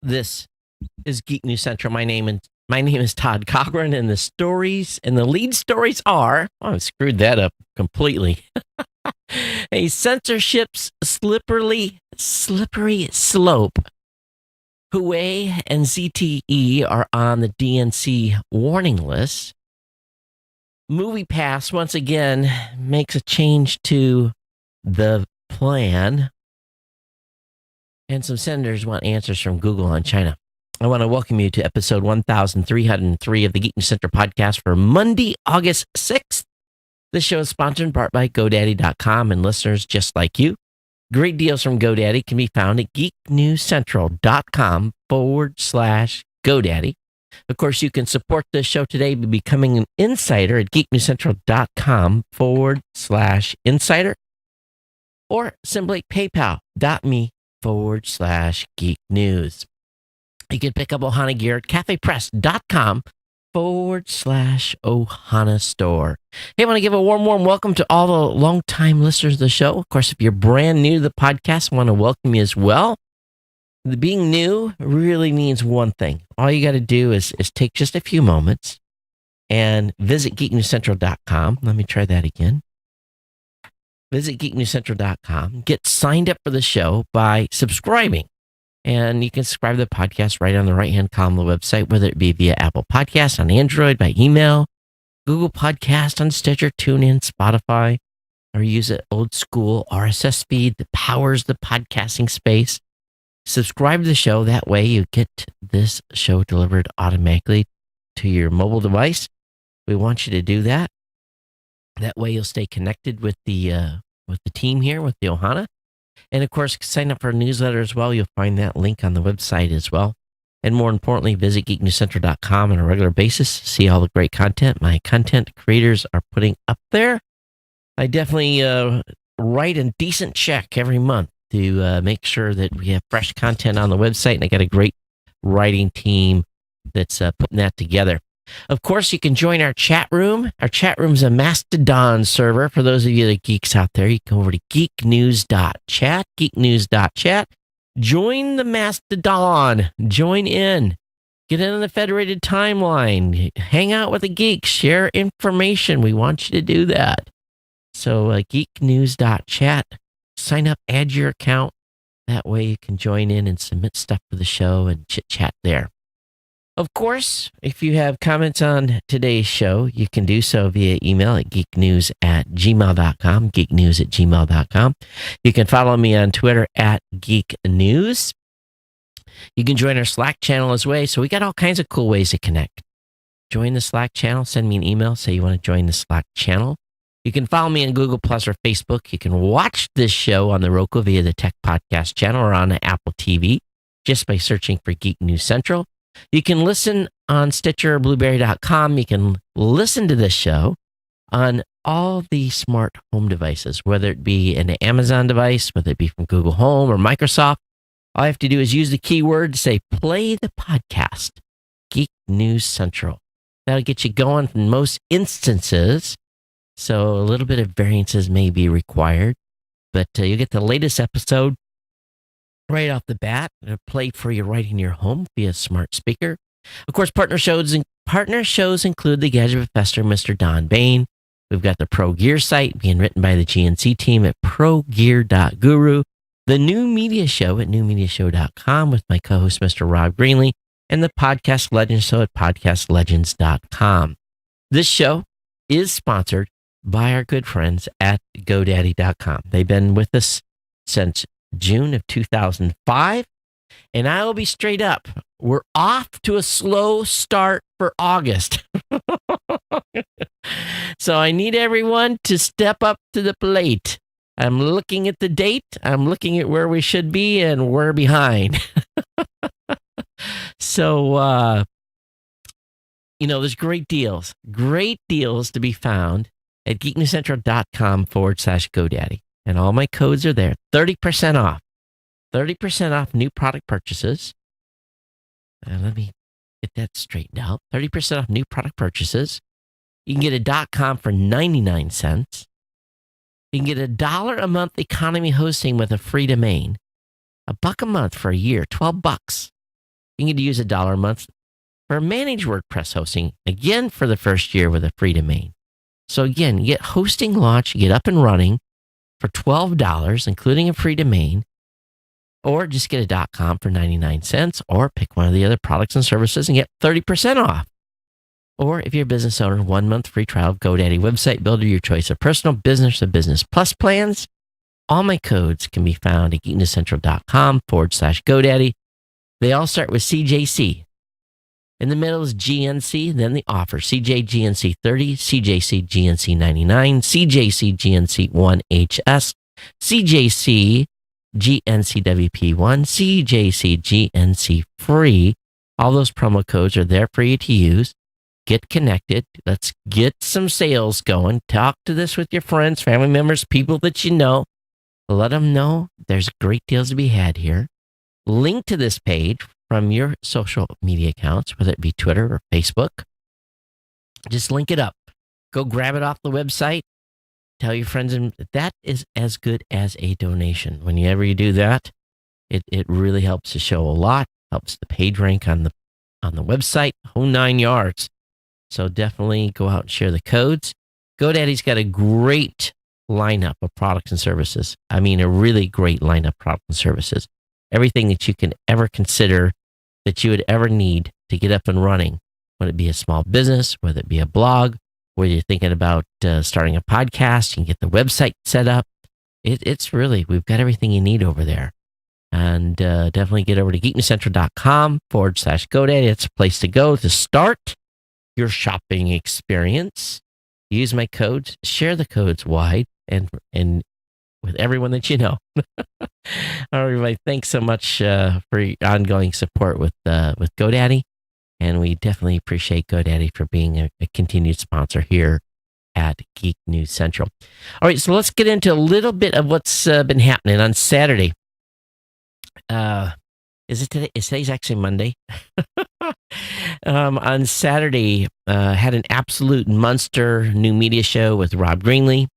This is Geek News Central. My name is Todd Cochran, and the lead stories are. Oh, I screwed that up completely. A censorships slippery slope. Huawei and ZTE are on the DNC warning list. MoviePass once again makes a change to the plan. And some senators want answers from Google on China. I want to welcome you to episode 1303 of the Geek News Central podcast for Monday, August 6th. This show is sponsored in part by GoDaddy.com and listeners just like you. Great deals from GoDaddy can be found at geeknewscentral.com/GoDaddy. Of course, you can support this show today by becoming an insider at geeknewscentral.com/insider or simply paypal.me/geek news. You can pick up Ohana gear at cafepress.com/Ohana store. Hey, I want to give a warm welcome to all the longtime listeners of the show. Of course, if you're brand new to the podcast, I want to welcome you as well. Being new really means one thing. All you got to do is take just a few moments and visit geeknewscentral.com. Let me try that again. Visit geeknewscentral.com. Get signed up for the show by subscribing. And you can subscribe to the podcast right on the right-hand column of the website, whether it be via Apple Podcasts on Android, by email, Google Podcast on Stitcher, TuneIn, Spotify, or use an old school RSS feed that powers the podcasting space. Subscribe to the show. That way you get this show delivered automatically to your mobile device. We want you to do that. That way you'll stay connected with the team here, with the Ohana. And of course, sign up for a newsletter as well. You'll find that link on the website as well. And more importantly, visit geeknewscentral.com on a regular basis. See all the great content my content creators are putting up there. I definitely write a decent check every month to make sure that we have fresh content on the website. And I got a great writing team that's putting that together. Of course, you can join our chat room. Our chat room is a Mastodon server. For those of you that are geeks out there, you can go over to geeknews.chat, geeknews.chat. Join the Mastodon. Join in. Get in on the federated timeline. Hang out with the geeks. Share information. We want you to do that. So geeknews.chat. Sign up, add your account. That way you can join in and submit stuff for the show and chit-chat there. Of course, if you have comments on today's show, you can do so via email at geeknews@gmail.com, geeknews@gmail.com. You can follow me on Twitter at geeknews. You can join our Slack channel as well. So we got all kinds of cool ways to connect. Join the Slack channel. Send me an email. Say you want to join the Slack channel. You can follow me on Google Plus or Facebook. You can watch this show on the Roku via the Tech Podcast channel or on the Apple TV just by searching for Geek News Central. You can listen on Stitcher or Blueberry.com. You can listen to this show on all the smart home devices, whether it be an Amazon device, whether it be from Google Home or Microsoft. All you have to do is use the keyword to say, play the podcast, Geek News Central. That'll get you going in most instances. So a little bit of variances may be required, but you get the latest episode right off the bat, played for you right in your home via smart speaker. Of course, partner shows include the Gadget Professor, Mr. Don Bain. We've got the Pro Gear site being written by the GNC team at progear.guru, the New Media Show at newmediashow.com with my co-host, Mr. Rob Greenlee, and the Podcast Legends Show at podcastlegends.com. This show is sponsored by our good friends at GoDaddy.com. They've been with us since June of 2005, and I will be straight up. We're off to a slow start for August. So I need everyone to step up to the plate. I'm looking at the date. I'm looking at where we should be, and we're behind. So, there's great deals to be found at geeknewscentral.com/GoDaddy. And all my codes are there. 30% off. 30% off new product purchases. Let me get that straightened out. 30% off new product purchases. You can get a .com for 99 cents. You can get $1 a month economy hosting with a free domain. $1 a month for a year, $12. You can use $1 a month for managed WordPress hosting, again, for the first year with a free domain. So again, you get hosting launch, you get up and running for $12, including a free domain, or just get a .com for 99 cents, or pick one of the other products and services and get 30% off. Or if you're a business owner, 1 month free trial of GoDaddy Website Builder, your choice of personal, business, or business plus plans. All my codes can be found at geeknewscentral.com/GoDaddy. They all start with CJC. In the middle is GNC, then the offer. CJGNC 30, CJC GNC 99, CJC GNC 1HS, CJC GNC WP1, CJC GNC free. All those promo codes are there for you to use. Get connected. Let's get some sales going. Talk to this with your friends, family members, people that you know. Let them know there's great deals to be had here. Link to this page from your social media accounts, whether it be Twitter or Facebook. Just link it up. Go grab it off the website. Tell your friends, and that is as good as a donation. Whenever you do that, it really helps the show a lot. Helps the page rank on the website, whole 9 yards. So definitely go out and share the codes. GoDaddy's got a great lineup of products and services. I mean, a really great lineup of products and services. Everything that you can ever consider that you would ever need to get up and running, whether it be a small business, whether it be a blog, whether you're thinking about starting a podcast, you can get the website set up. It's really, we've got everything you need over there. And definitely get over to geeknewscentral.com/GoDaddy. It's a place to go to start your shopping experience. Use my codes, share the codes wide and with everyone that you know. All right, everybody, thanks so much for your ongoing support with GoDaddy. And we definitely appreciate GoDaddy for being a continued sponsor here at Geek News Central. All right, so let's get into a little bit of what's been happening on Saturday. Is it today? Today's actually Monday. On Saturday, had an absolute monster new media show with Rob Greenlee.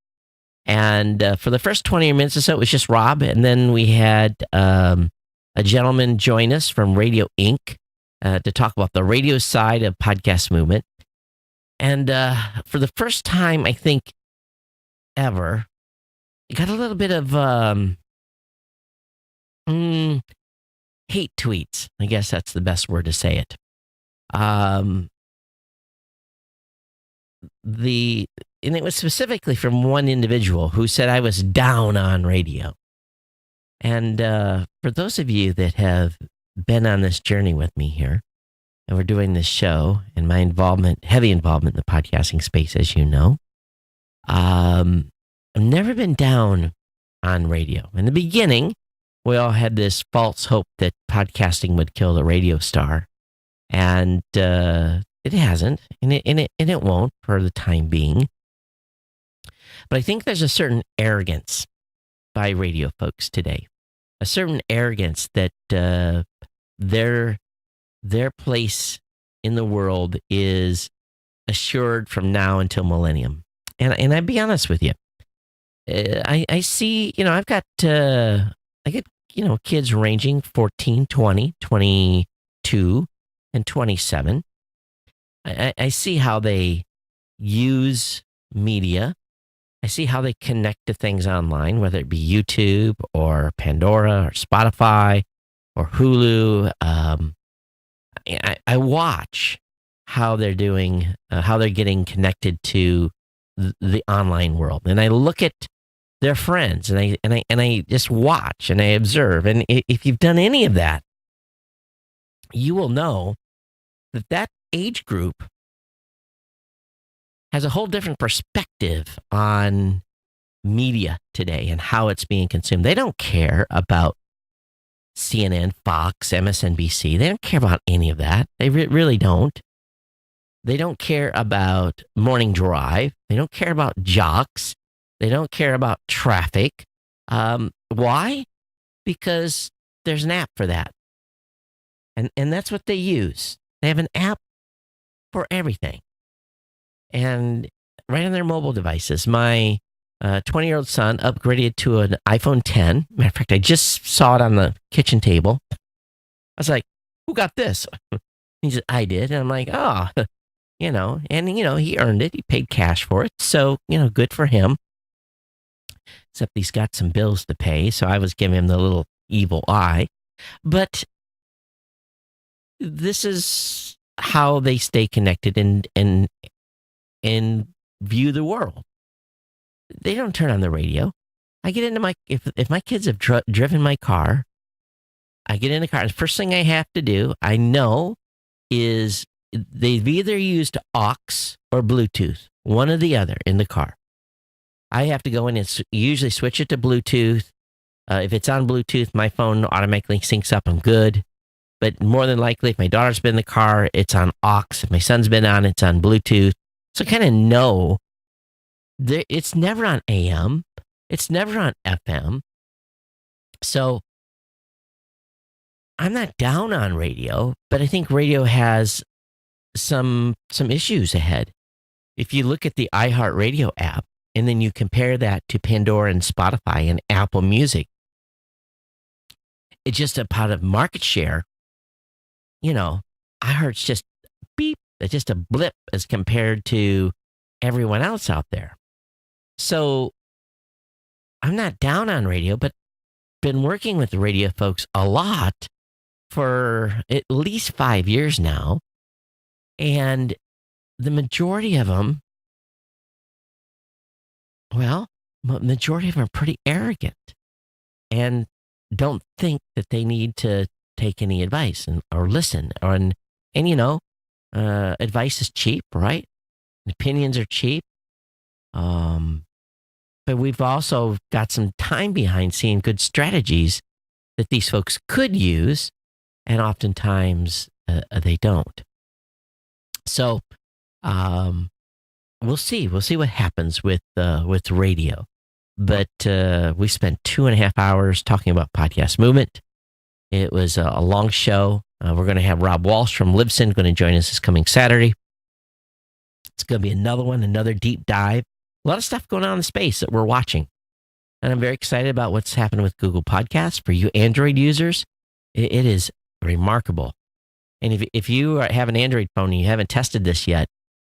And for the first 20 minutes or so, it was just Rob. And then we had a gentleman join us from Radio Inc. To talk about the radio side of podcast movement. And for the first time, I think, ever, it got a little bit of hate tweets. I guess that's the best word to say it. And it was specifically from one individual who said I was down on radio. And for those of you that have been on this journey with me here, and we're doing this show, and my heavy involvement in the podcasting space, as you know, I've never been down on radio. In the beginning, we all had this false hope that podcasting would kill the radio star, and it hasn't, and it won't for the time being. But I think there's a certain arrogance by radio folks today, a certain arrogance that their place in the world is assured from now until millennium. And I'd be honest with you, I see, I get kids ranging 14, 20, 22, and 27. I see how they use media. I see how they connect to things online, whether it be YouTube or Pandora or Spotify or Hulu. I watch how they're doing, how they're getting connected to the online world, and I look at their friends, and I just watch and I observe. And if you've done any of that, you will know that age group has a whole different perspective on media today and how it's being consumed. They don't care about CNN, Fox, MSNBC. They don't care about any of that. They really don't. They don't care about Morning Drive. They don't care about jocks. They don't care about traffic. Why? Because there's an app for that. And that's what they use. They have an app for everything. And right on their mobile devices. My 20-year-old son upgraded to an iPhone 10. Matter of fact, I just saw it on the kitchen table. I was like, who got this? He said, I did. And I'm like, oh, and, he earned it. He paid cash for it. So, good for him. Except he's got some bills to pay. So I was giving him the little evil eye. But this is how they stay connected and view the world. They don't turn on the radio. I get into if my kids have driven my car, I get in the car. And the first thing I have to do, I know, is they've either used aux or Bluetooth, one or the other in the car. I have to go in and usually switch it to Bluetooth. If it's on Bluetooth, my phone automatically syncs up. I'm good. But more than likely, if my daughter's been in the car, it's on aux. If my son's been on, it's on Bluetooth. So I kind of know it's never on AM. It's never on FM. So I'm not down on radio, but I think radio has some issues ahead. If you look at the iHeartRadio app and then you compare that to Pandora and Spotify and Apple Music, it's just a part of market share. iHeart's just beep. It's just a blip as compared to everyone else out there. So I'm not down on radio, but been working with the radio folks a lot for at least 5 years now. And the majority of them, are pretty arrogant and don't think that they need to take any advice or listen. Advice is cheap, right? Opinions are cheap. But we've also got some time behind seeing good strategies that these folks could use, and oftentimes they don't. So we'll see. We'll see what happens with radio. But we spent 2.5 hours talking about podcast movement. It was a long show. We're going to have Rob Walsh from Libsyn going to join us this coming Saturday. It's going to be another deep dive. A lot of stuff going on in the space that we're watching. And I'm very excited about what's happening with Google Podcasts. For you Android users, it is remarkable. And if you have an Android phone and you haven't tested this yet,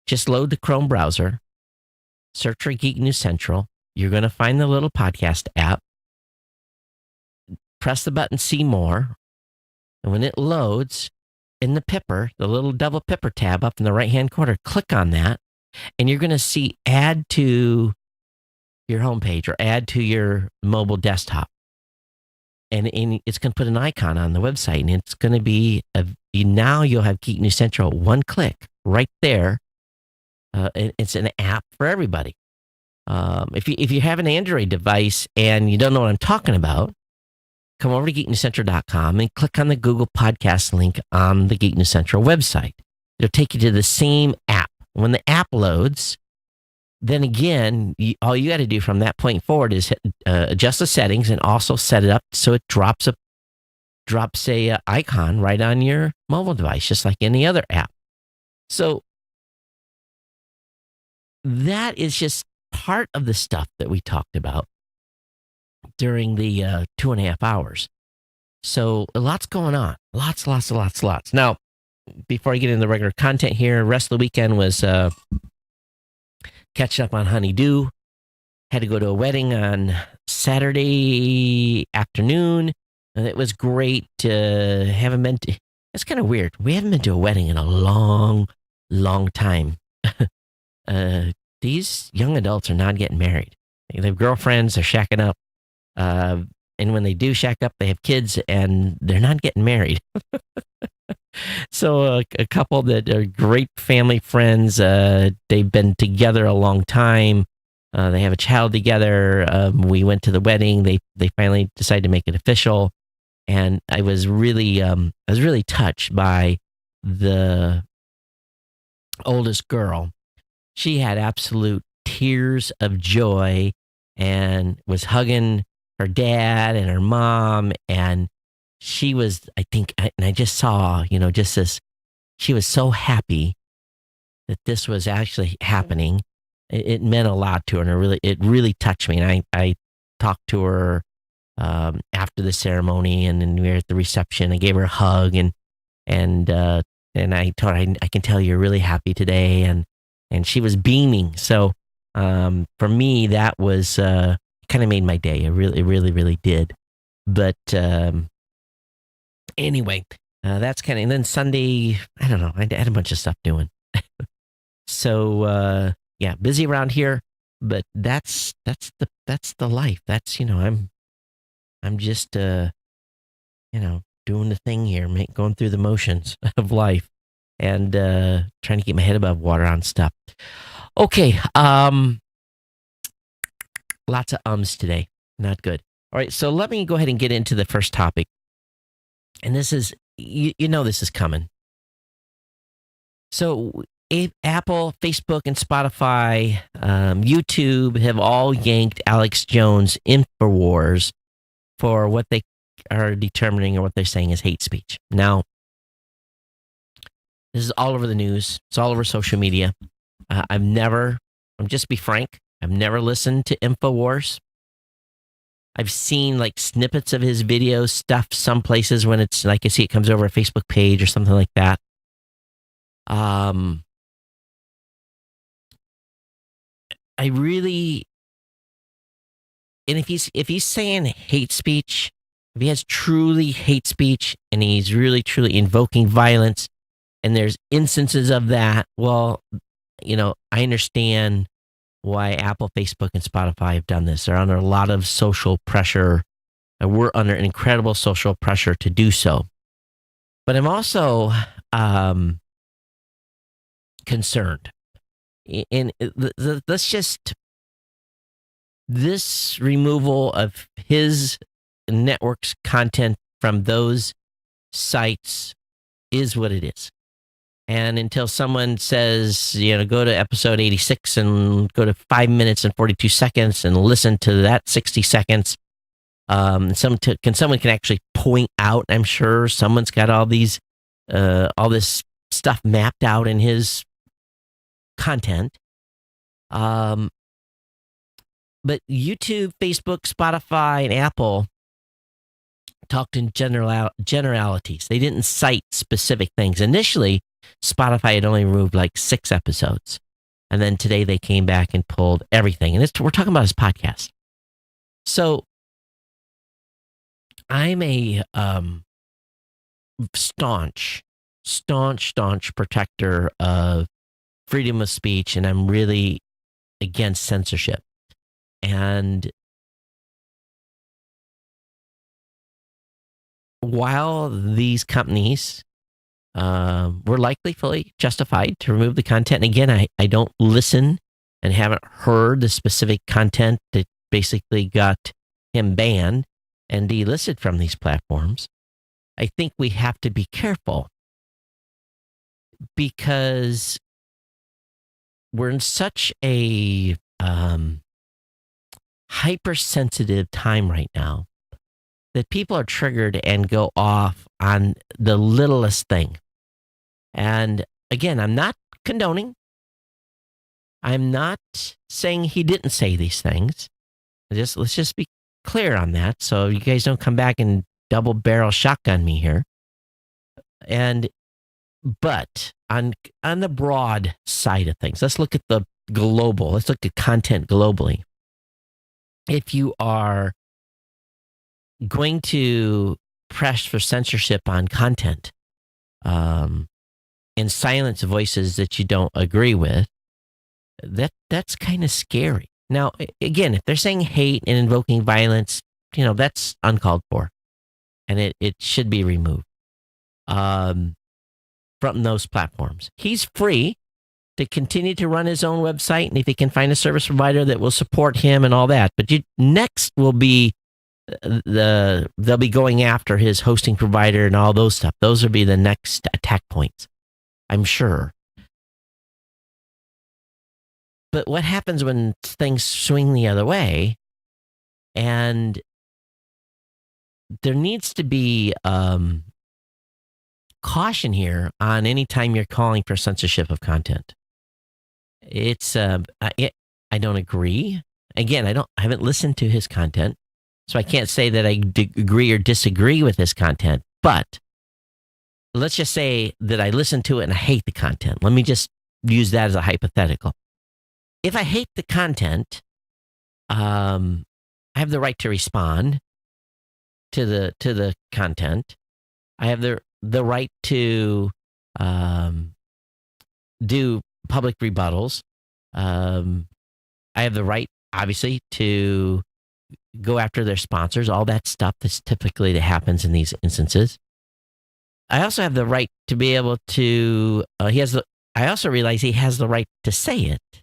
just load the Chrome browser, search for Geek News Central. You're going to find the little podcast app. Press the button, See More. And when it loads, in the Pipper, the little double Pipper tab up in the right-hand corner, click on that. And you're going to see add to your homepage or add to your mobile desktop. And it's going to put an icon on the website. And it's going to be, now you'll have Geek News Central, one click right there. It's an app for everybody. If you have an Android device and you don't know what I'm talking about, come over to geeknewscentral.com and click on the Google Podcast link on the Geek News Central website. It'll take you to the same app. When the app loads, then again, all you got to do from that point forward is adjust the settings and also set it up so it drops a icon right on your mobile device, just like any other app. So that is just part of the stuff that we talked about during the 2.5 hours. So a lot's going on. Lots. Now, before I get into the regular content here, the rest of the weekend was catching up on Honeydew. Had to go to a wedding on Saturday afternoon, and it was great. It's kind of weird. We haven't been to a wedding in a long time. These young adults are not getting married. They have girlfriends, they're shacking up. And when they do shack up, they have kids, and they're not getting married. So a couple that are great family friends, they've been together a long time. They have a child together. We went to the wedding. They finally decided to make it official, and I was really touched by the oldest girl. She had absolute tears of joy and was hugging her dad and her mom, and she was, I just saw, just this, she was so happy that this was actually happening. It meant a lot to her, and it really touched me. And I talked to her after the ceremony, and then we were at the reception. I gave her a hug, and and I told her, I can tell you're really happy today, and she was beaming. So for me, that was kind of made my day. It really did. But anyway, that's kind of, and then Sunday, I don't know, I had a bunch of stuff doing. So yeah, busy around here, but that's the life. That's, I'm just doing the thing here, going through the motions of life, and trying to keep my head above water on stuff. Okay, lots of ums today. Not good. All right, so let me go ahead and get into the first topic. And this is, this is coming. So Apple, Facebook, and Spotify, YouTube have all yanked Alex Jones' InfoWars for what they are determining or what they're saying is hate speech. Now, this is all over the news. It's all over social media. Just be frank, I've never listened to InfoWars. I've seen like snippets of his videos, stuff some places when it's like I see it comes over a Facebook page or something like that. I really, and if he's saying hate speech, if he has truly hate speech and he's really truly invoking violence, and there's instances of that, well, I understand why Apple, Facebook, and Spotify have done this. They're under a lot of social pressure, and we're under incredible social pressure to do so. But I'm also concerned. And this removal of his network's content from those sites is what it is. And until someone says, go to episode 86 and go to 5 minutes and 42 seconds and listen to that 60 seconds, someone can actually point out, I'm sure someone's got all this stuff mapped out in his content. But YouTube, Facebook, Spotify, and Apple talked in generalities. They didn't cite specific things. Initially, Spotify had only removed like 6 episodes. And then today they came back and pulled everything. And we're talking about his podcast. So I'm a staunch protector of freedom of speech, and I'm really against censorship. And while these companies were likely fully justified to remove the content, and again, I don't listen and haven't heard the specific content that basically got him banned and delisted from these platforms, I think we have to be careful because we're in such a hypersensitive time right now that people are triggered and go off on the littlest thing. And again, I'm not condoning. I'm not saying he didn't say these things. Let's just be clear on that, so you guys don't come back and double barrel shotgun me here. But on the broad side of things, let's look at the global. Let's look at content globally. If you are going to press for censorship on content and silence voices that you don't agree with, that's kind of scary. Now, again, if they're saying hate and invoking violence, that's uncalled for, and it should be removed from those platforms. He's free to continue to run his own website, and if he can find a service provider that will support him and all that. But next will be they'll be going after his hosting provider and all those stuff. Those will be the next attack points, I'm sure. But what happens when things swing the other way? And there needs to be caution here on any time you're calling for censorship of content. It's I don't agree. Again, I haven't listened to his content, so I can't say that I agree or disagree with his content. But let's just say that I listen to it and I hate the content. Let me just use that as a hypothetical. If I hate the content, I have the right to respond to the content. I have the right to do public rebuttals. I have the right, obviously, to go after their sponsors, all that stuff that's typically that happens in these instances. I also have the right to be able to, I also realize he has the right to say it,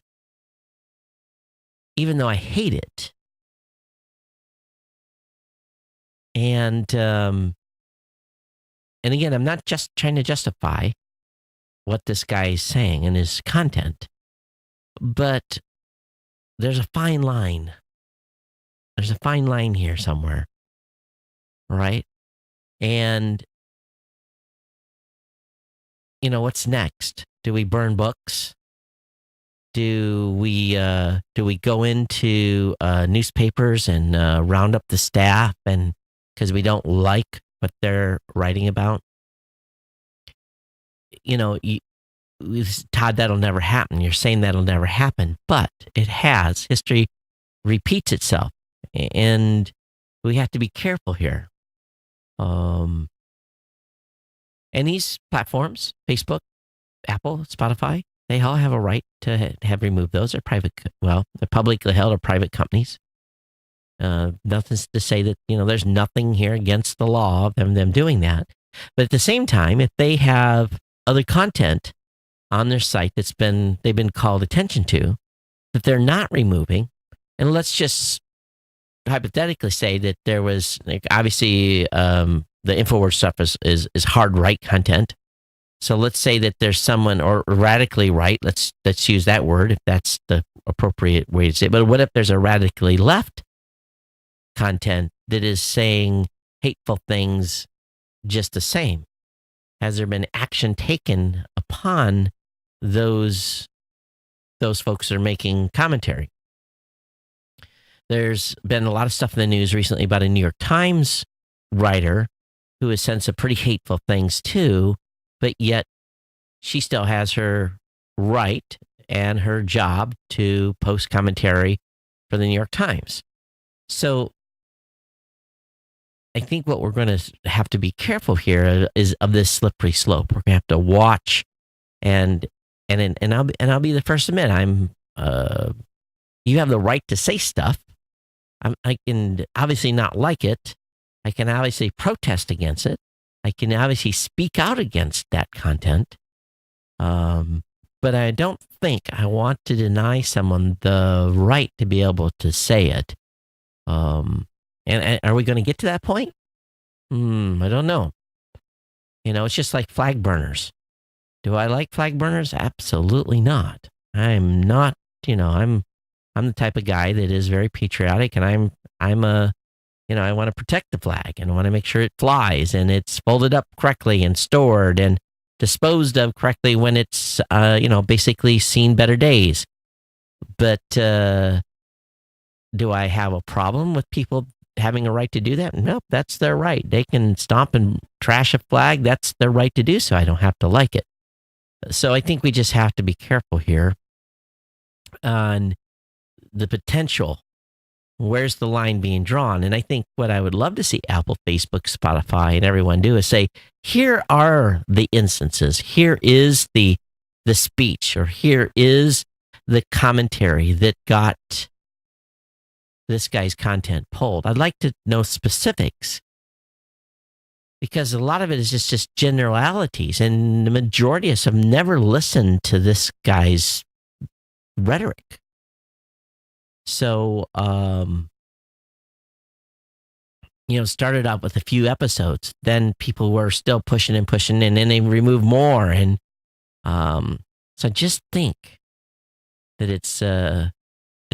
even though I hate it. And again, I'm not just trying to justify what this guy is saying in his content, but there's a fine line. There's a fine line here somewhere, right? And, what's next? Do we burn books? Do we go into newspapers and round up the staff and because we don't like what they're writing about? Todd, that'll never happen. You're saying that'll never happen, but it has. History repeats itself, and we have to be careful here. And these platforms, Facebook, Apple, Spotify, they all have a right to have removed those. They're they're publicly held or private companies. Nothing to say that, there's nothing here against the law of them doing that. But at the same time, if they have other content on their site they've been called attention to, that they're not removing, and let's just hypothetically say that there was, obviously, the InfoWars stuff is hard right content. So let's say that there's someone, or radically right, let's use that word if that's the appropriate way to say it. But what if there's a radically left content that is saying hateful things just the same? Has there been action taken upon those folks that are making commentary? There's been a lot of stuff in the news recently about a New York Times writer who has said some pretty hateful things too, but yet she still has her right and her job to post commentary for the New York Times. So I think what we're going to have to be careful here is of this slippery slope. We're going to have to watch, and I'll be the first to admit you have the right to say stuff. I can obviously not like it. I can obviously protest against it. I can obviously speak out against that content. But I don't think I want to deny someone the right to be able to say it. And are we going to get to that point? I don't know. It's just like flag burners. Do I like flag burners? Absolutely not. I'm not, I'm the type of guy that is very patriotic, and I'm a, I want to protect the flag and I want to make sure it flies and it's folded up correctly and stored and disposed of correctly when it's, basically seen better days. But do I have a problem with people having a right to do that? Nope, that's their right. They can stomp and trash a flag. That's their right to do so. I don't have to like it. So I think we just have to be careful here on the potential. Where's the line being drawn? And I think what I would love to see Apple, Facebook, Spotify, and everyone do is say, here are the instances. Here is the speech, or here is the commentary that got this guy's content pulled. I'd like to know specifics, because a lot of it is just generalities, and the majority of us have never listened to this guy's rhetoric. So, started out with a few episodes. Then people were still pushing, and then they removed more. And so just think that it's a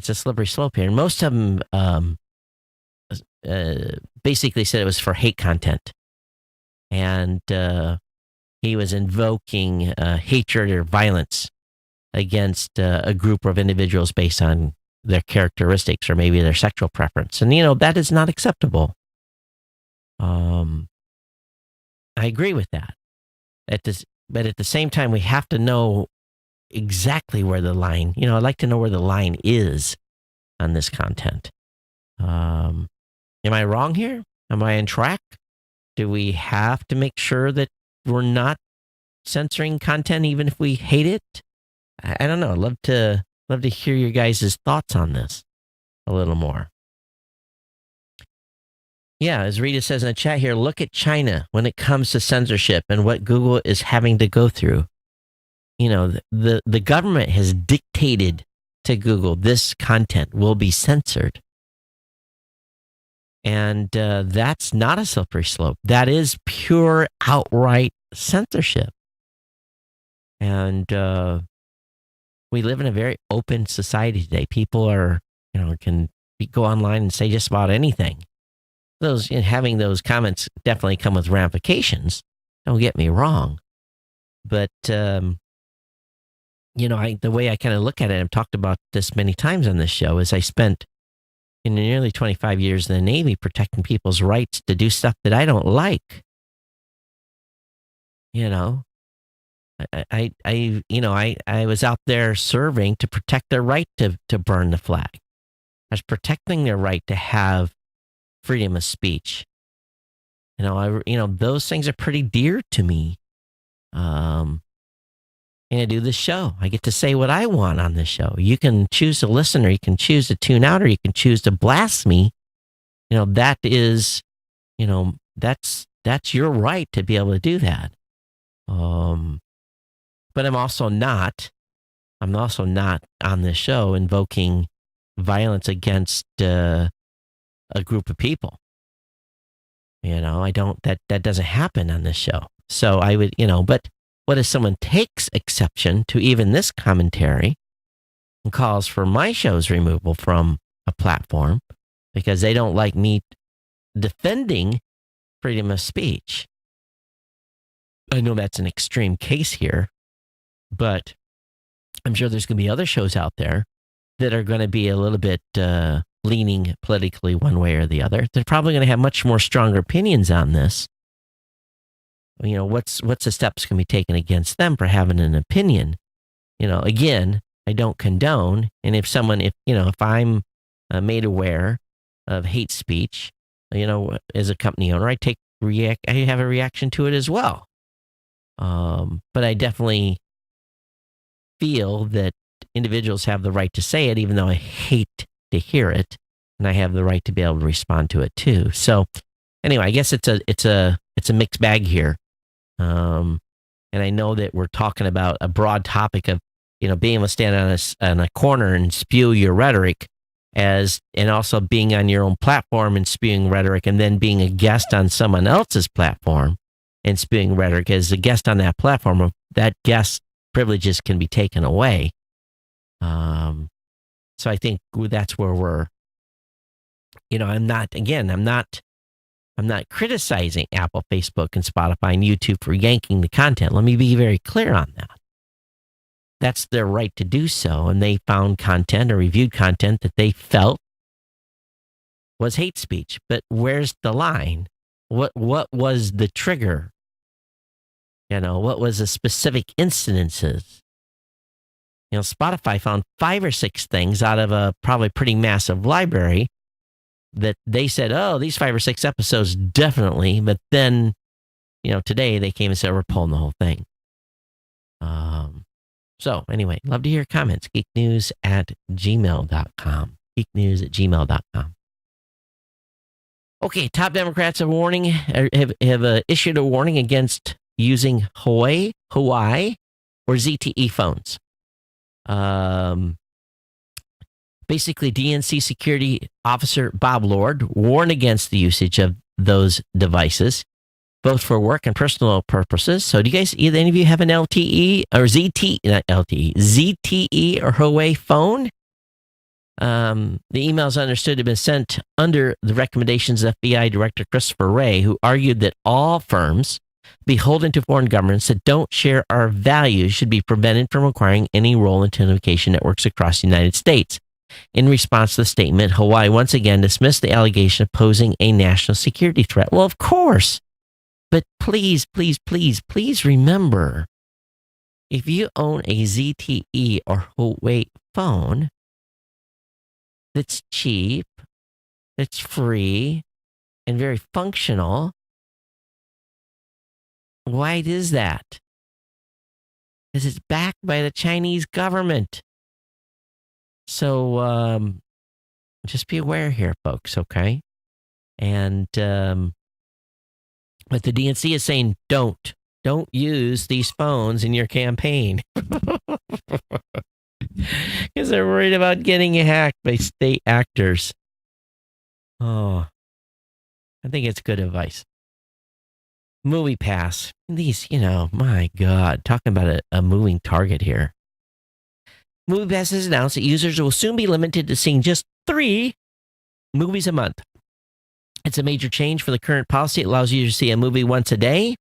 slippery slope here. And most of them basically said it was for hate content. And he was invoking hatred or violence against a group of individuals based on their characteristics or maybe their sexual preference. And, that is not acceptable. I agree with that. But at the same time, we have to know exactly where the line, I'd like to know where the line is on this content. Am I wrong here? Am I on track? Do we have to make sure that we're not censoring content even if we hate it? I don't know. I'd love to hear your guys' thoughts on this a little more. Yeah, as Rita says in the chat here, look at China when it comes to censorship and what Google is having to go through. The government has dictated to Google this content will be censored. And that's not a slippery slope. That is pure, outright censorship. And we live in a very open society today. People are, can go online and say just about anything. Having those comments definitely come with ramifications. Don't get me wrong. But, the way I kind of look at it, I've talked about this many times on this show, is I spent nearly 25 years in the Navy protecting people's rights to do stuff that I don't like. I was out there serving to protect their right to burn the flag. I was protecting their right to have freedom of speech. Those things are pretty dear to me. And I do this show. I get to say what I want on this show. You can choose to listen, or you can choose to tune out, or you can choose to blast me. That is, that's your right to be able to do that. But I'm also not on this show invoking violence against a group of people. I don't, that doesn't happen on this show. So I would, but what if someone takes exception to even this commentary and calls for my show's removal from a platform because they don't like me defending freedom of speech? I know that's an extreme case here, but I'm sure there's going to be other shows out there that are going to be a little bit leaning politically one way or the other. They're probably going to have much more stronger opinions on this. What's the steps can be taken against them for having an opinion? Again, I don't condone. And if I'm made aware of hate speech, as a company owner, I have a reaction to it as well. But I definitely feel that individuals have the right to say it, even though I hate to hear it, and I have the right to be able to respond to it too. So anyway, I guess it's a mixed bag here. And I know that we're talking about a broad topic of, being able to stand on a corner and spew your rhetoric and also being on your own platform and spewing rhetoric, and then being a guest on someone else's platform and spewing rhetoric as a guest on that platform. That guest privileges can be taken away. So I think that's where we're, I'm not criticizing Apple, Facebook, and Spotify and YouTube for yanking the content. Let me be very clear on that. That's their right to do so, and they found content or reviewed content that they felt was hate speech. But where's the line? What was the trigger? What was the specific incidences? Spotify found 5 or 6 things out of a probably pretty massive library that they said, oh, these 5 or 6 episodes definitely, but then, today they came and said, we're pulling the whole thing. So anyway, love to hear your comments. geeknews@gmail.com. geeknews@gmail.com. Okay, top Democrats have issued a warning against using Hawaii, or ZTE phones. Basically, DNC security officer Bob Lord warned against the usage of those devices, both for work and personal purposes. So do you guys, either any of you have an LTE or ZTE or Huawei phone? The emails understood to have been sent under the recommendations of FBI Director Christopher Wray, who argued that all firms beholden to foreign governments that don't share our values should be prevented from acquiring any role in telecommunication networks across the United States. In response to the statement, Hawaii once again dismissed the allegation of posing a national security threat. Well, of course. But please, please, please, please remember, if you own a ZTE or Huawei phone that's cheap, that's free, and very functional, why is that? Because it's backed by the Chinese government. So just be aware here, folks, okay? And but the DNC is saying don't use these phones in your campaign. Because they're worried about getting hacked by state actors. Oh, I think it's good advice. Movie Pass. These, my God, talking about a moving target here. Movie Pass has announced that users will soon be limited to seeing just 3 movies a month. It's a major change for the current policy. It allows you to see a movie once a day.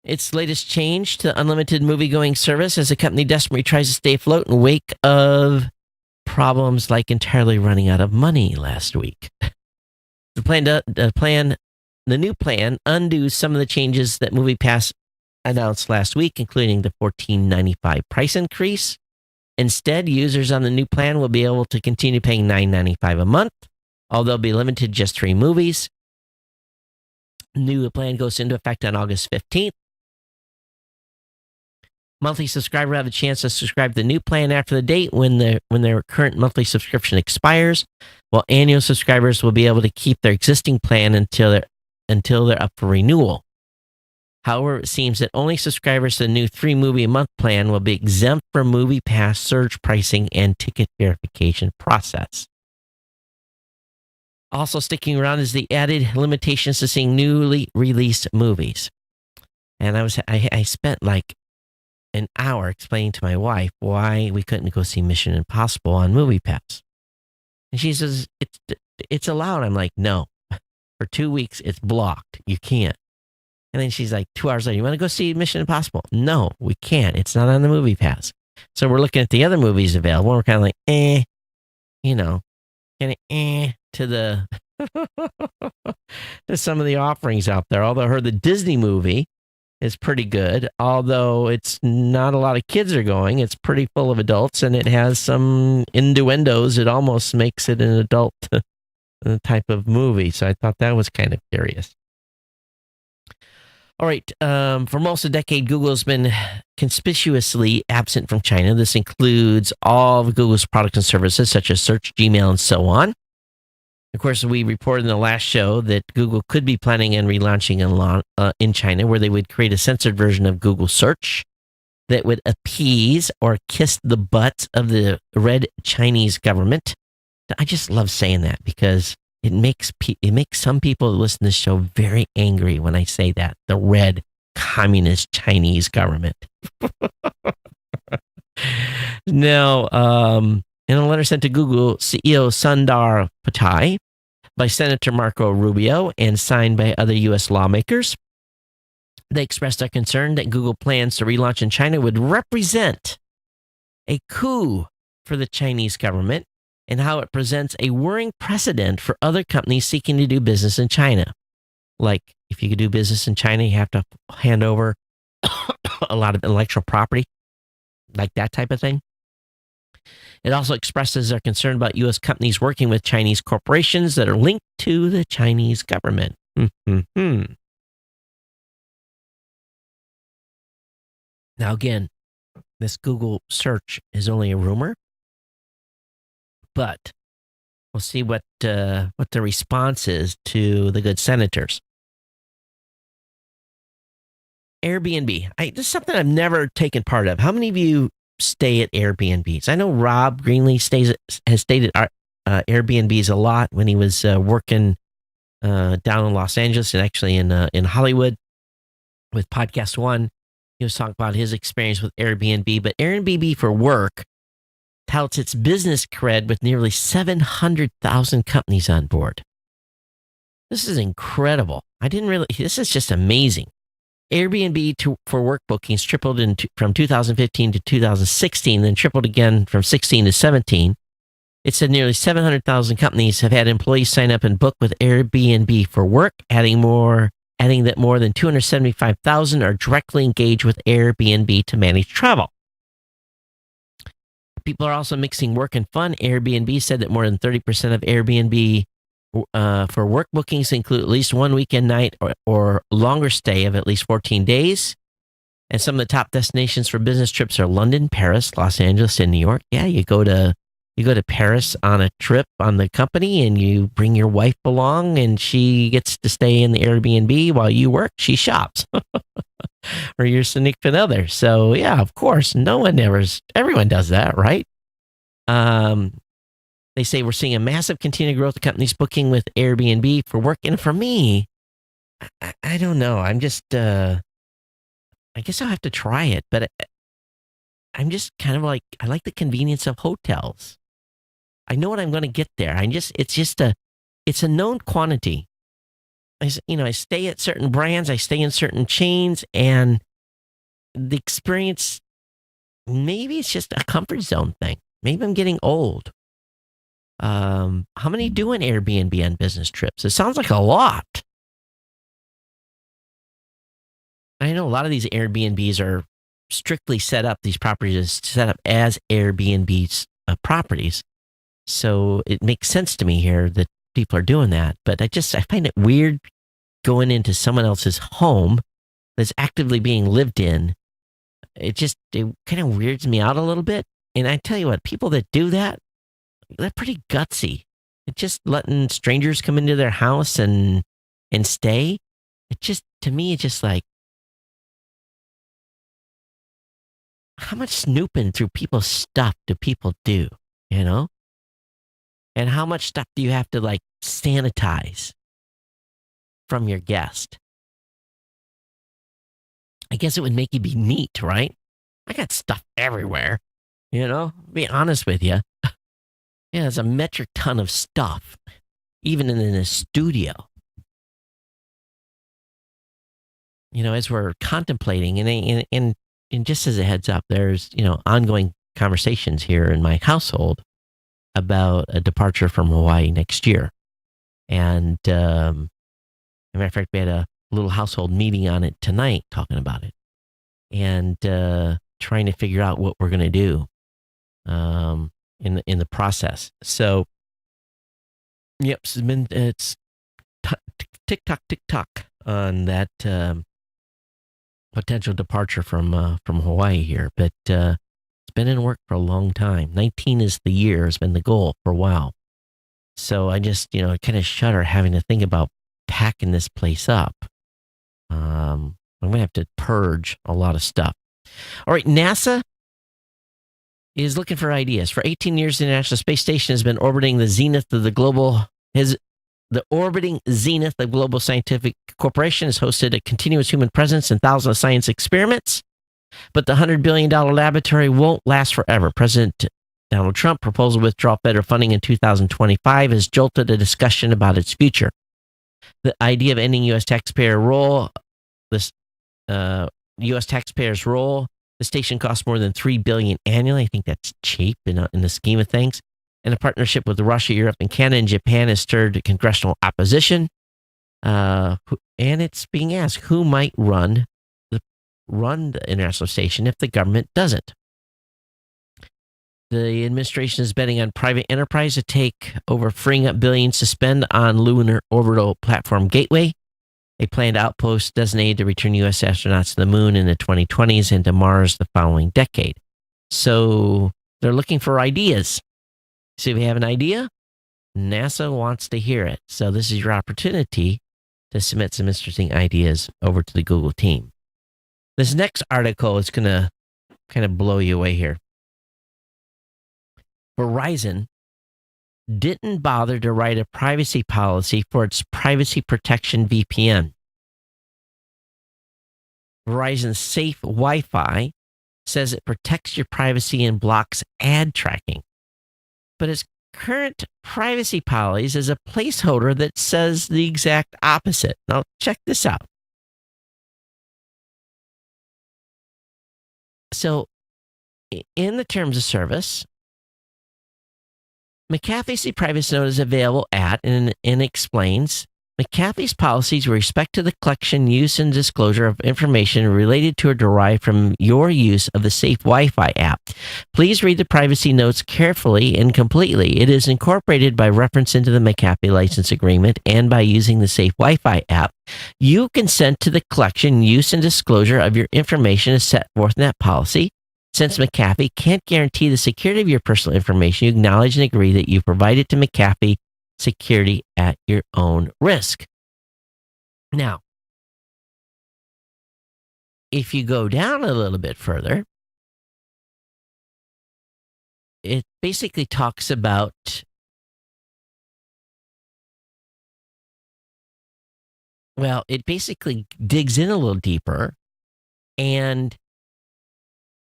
It's the latest change to unlimited movie-going service as the company desperately tries to stay afloat in the wake of problems like entirely running out of money last week. The new plan undoes some of the changes that MoviePass announced last week, including the $14.95 price increase. Instead, users on the new plan will be able to continue paying $9.95 a month, although they'll be limited to just 3 movies. New plan goes into effect on August 15th. Monthly subscribers have a chance to subscribe to the new plan after the date when their current monthly subscription expires, while annual subscribers will be able to keep their existing plan until they're up for renewal. However, it seems that only subscribers to the new 3-movie-a-month plan will be exempt from MoviePass surge pricing and ticket verification process. Also sticking around is the added limitations to seeing newly released movies. And I spent like an hour explaining to my wife why we couldn't go see Mission Impossible on MoviePass. And she says, it's allowed. I'm like, no. For 2 weeks, it's blocked. You can't. And then she's like, 2 hours later, you want to go see Mission Impossible? No, we can't. It's not on the MoviePass. So we're looking at the other movies available. And we're kind of like, to the to some of the offerings out there. Although I heard the Disney movie is pretty good. Although it's not a lot of kids are going. It's pretty full of adults, and it has some innuendos. It almost makes it an adult type of movie. So I thought that was kind of curious. All right. For most of the decade, Google has been conspicuously absent from China. This includes all of Google's products and services, such as Search, Gmail, and so on. Of course, we reported in the last show that Google could be planning on relaunching in China, where they would create a censored version of Google Search that would appease or kiss the butts of the red Chinese government. I just love saying that because it makes some people who listen to this show very angry when I say that, the red communist Chinese government. Now, in a letter sent to Google CEO Sundar Pichai by Senator Marco Rubio and signed by other U.S. lawmakers, they expressed their concern that Google plans to relaunch in China would represent a coup for the Chinese government and how it presents a worrying precedent for other companies seeking to do business in China. Like, if you could do business in China, you have to hand over a lot of intellectual property, like that type of thing. It also expresses their concern about U.S. companies working with Chinese corporations that are linked to the Chinese government. Now, again, this Google search is only a rumor, but we'll see what the response is to the good senators. Airbnb. This is something I've never taken part of. How many of you stay at Airbnbs? I know Rob Greenlee has stayed at Airbnbs a lot when he was working down in Los Angeles and actually in Hollywood with Podcast One. He was talking about his experience with Airbnb, but Airbnb for work touts its business cred with nearly 700,000 companies on board. This is incredible. This is just amazing. Airbnb for work bookings tripled from 2015 to 2016, then tripled again from 16 to 17. It said nearly 700,000 companies have had employees sign up and book with Airbnb for work, adding more adding that more than 275,000 are directly engaged with Airbnb to manage travel. People are also mixing work and fun. Airbnb said that more than 30% of Airbnb for work bookings include at least one weekend night or longer stay of at least 14 days. And some of the top destinations for business trips are London, Paris, Los Angeles, and New York. Yeah, you go to Paris on a trip on the company, and you bring your wife along, and she gets to stay in the Airbnb while you work. She shops, or your significant other. So yeah, of course, everyone does that, right? They say we're seeing a massive continued growth of companies booking with Airbnb for work, and for me, I don't know. I'm just I guess I'll have to try it, but I'm just kind of like, I like the convenience of hotels. I know what I'm going to get there. It's a known quantity. I stay at certain brands, I stay in certain chains, and the experience, maybe it's just a comfort zone thing. Maybe I'm getting old. How many do an Airbnb on business trips? It sounds like a lot. I know a lot of these Airbnbs are strictly set up, these properties are set up as Airbnb's properties. So it makes sense to me here that people are doing that. But I find it weird going into someone else's home that's actively being lived in. It kind of weirds me out a little bit. And I tell you what, people that do that, they're pretty gutsy. It's just letting strangers come into their house and stay. To me, it's just like, how much snooping through people's stuff do people do, And how much stuff do you have to like sanitize from your guest? I guess it would make you be neat, right? I got stuff everywhere, be honest with you. Yeah, there's a metric ton of stuff, even in the studio. As we're contemplating, and just as a heads up, there's, ongoing conversations here in my household about a departure from Hawaii next year. And, as a matter of fact, we had a little household meeting on it tonight talking about it and trying to figure out what we're going to do in the process. So, yep, it's tick-tock on that potential departure from Hawaii here. But it's been in work for a long time. 19 is the year, has been the goal for a while. So I just, kind of shudder having to think about packing this place up. I'm going to have to purge a lot of stuff. All right, NASA is looking for ideas. For 18 years, the International Space Station has been orbiting the zenith of the global scientific corporation has hosted a continuous human presence and thousands of science experiments. But the $100 billion laboratory won't last forever. President Donald Trump's proposal to withdraw federal funding in 2025 has jolted a discussion about its future. The idea of ending U.S. taxpayers' role, the station costs more than $3 billion annually. I think that's cheap in the scheme of things. And a partnership with Russia, Europe, and Canada and Japan has stirred congressional opposition. And it's being asked who might run the International Station if the government doesn't. The administration is betting on private enterprise to take over, freeing up billions to spend on Lunar Orbital Platform Gateway, a planned outpost designated to return U.S. astronauts to the moon in the 2020s and to Mars the following decade. So they're looking for ideas. So if you have an idea, NASA wants to hear it. So this is your opportunity to submit some interesting ideas over to the Google team. This next article is going to kind of blow you away here. Verizon didn't bother to write a privacy policy for its privacy protection VPN. Verizon's Safe Wi-Fi says it protects your privacy and blocks ad tracking. But its current privacy policy is a placeholder that says the exact opposite. Now, check this out. So, in the terms of service, McAfee's privacy note is available at and explains McAfee's policies with respect to the collection, use, and disclosure of information related to or derived from your use of the Safe Wi-Fi app. Please read the privacy notes carefully and completely. It is incorporated by reference into the McAfee license agreement and by using the Safe Wi-Fi app. You consent to the collection, use, and disclosure of your information as set forth in that policy. Since McAfee can't guarantee the security of your personal information, you acknowledge and agree that you provide it to McAfee security at your own risk. Now, if you go down a little bit further, it basically talks about it basically digs in a little deeper, and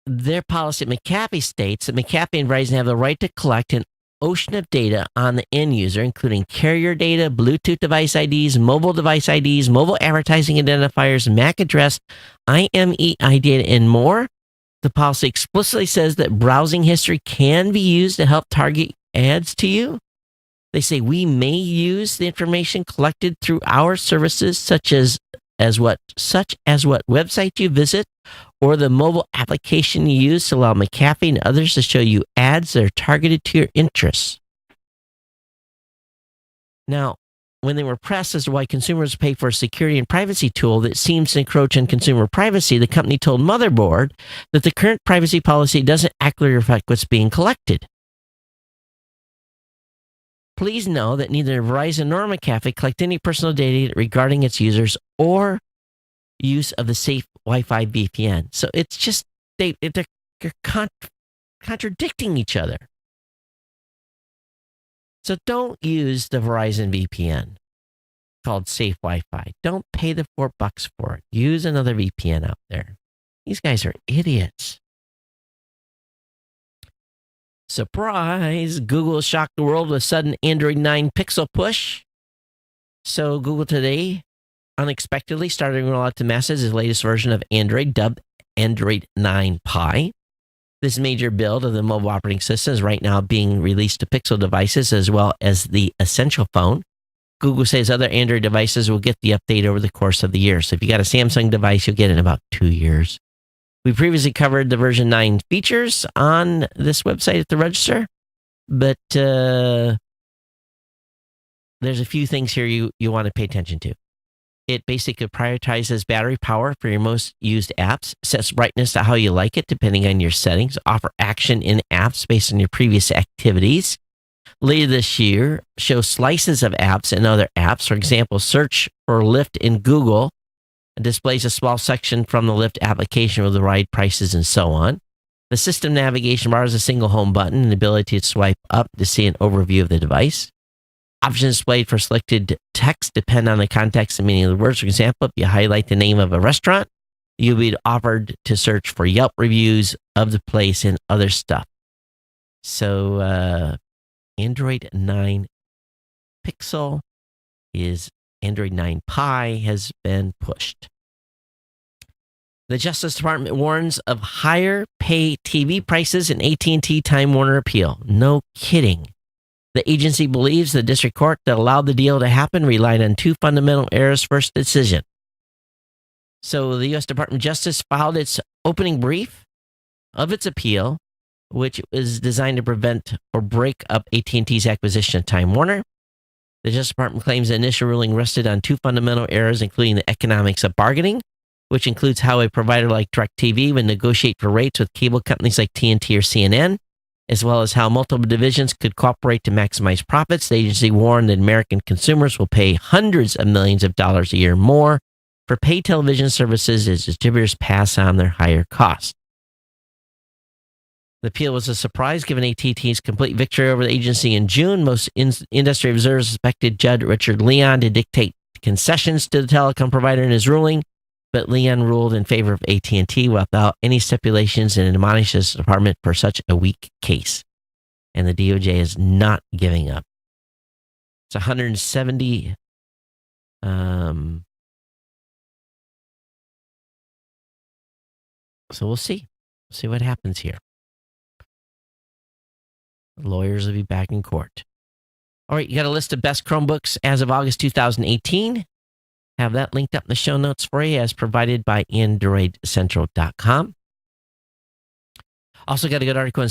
their policy at McAfee states that McAfee and Verizon have the right to collect an ocean of data on the end user, including carrier data, Bluetooth device IDs, mobile device IDs, mobile advertising identifiers, MAC address, IMEI data, and more. The policy explicitly says that browsing history can be used to help target ads to you. They say we may use the information collected through our services, such as what website you visit or the mobile application you use, to allow McAfee and others to show you ads that are targeted to your interests. Now, when they were pressed as to why consumers pay for a security and privacy tool that seems to encroach on consumer privacy, the company told Motherboard that the current privacy policy doesn't accurately reflect what's being collected. Please know that neither Verizon nor McAfee collect any personal data regarding its users or use of the Safe Wi-Fi VPN. So it's just they're contradicting each other. So don't use the Verizon VPN called Safe Wi-Fi. Don't pay the $4 for it. Use another VPN out there. These guys are idiots. Surprise! Google shocked the world with a sudden Android 9 Pixel push. So Google today unexpectedly started to roll out to masses its latest version of Android, dubbed Android 9 Pie. This major build of the mobile operating system is right now being released to Pixel devices as well as the Essential phone. Google says other Android devices will get the update over the course of the year. So if you got a Samsung device, you'll get it in about 2 years. We previously covered the version 9 features on this website at the Register, but there's a few things here you want to pay attention to. It basically prioritizes battery power for your most used apps, sets brightness to how you like it depending on your settings, offer action in apps based on your previous activities. Later this year, show slices of apps and other apps. For example, search for Lyft in Google and displays a small section from the Lyft application with the ride prices and so on. The system navigation bar is a single home button and the ability to swipe up to see an overview of the device. Options displayed for selected text depend on the context and meaning of the words. For example, if you highlight the name of a restaurant, you'll be offered to search for Yelp reviews of the place and other stuff. So Android 9 Pixel is Android 9 Pie has been pushed. The Justice Department warns of higher pay TV prices in AT&T Time Warner appeal. No kidding. The agency believes the district court that allowed the deal to happen relied on two fundamental errors first decision. So the U.S. Department of Justice filed its opening brief of its appeal, which was designed to prevent or break up AT&T's acquisition of Time Warner. The Justice Department claims the initial ruling rested on two fundamental errors, including the economics of bargaining, which includes how a provider like DirecTV would negotiate for rates with cable companies like TNT or CNN, as well as how multiple divisions could cooperate to maximize profits. The agency warned that American consumers will pay hundreds of millions of dollars a year more for paid television services as distributors pass on their higher costs. The appeal was a surprise given AT&T's complete victory over the agency in June. Most industry observers expected Judge Richard Leon to dictate concessions to the telecom provider in his ruling, but Leon ruled in favor of AT&T without any stipulations and admonishes the department for such a weak case. And the DOJ is not giving up. It's 170. So we'll see. See what happens here. Lawyers will be back in court. All right, you got a list of best Chromebooks as of August 2018. Have that linked up in the show notes for you as provided by AndroidCentral.com. Also got a good article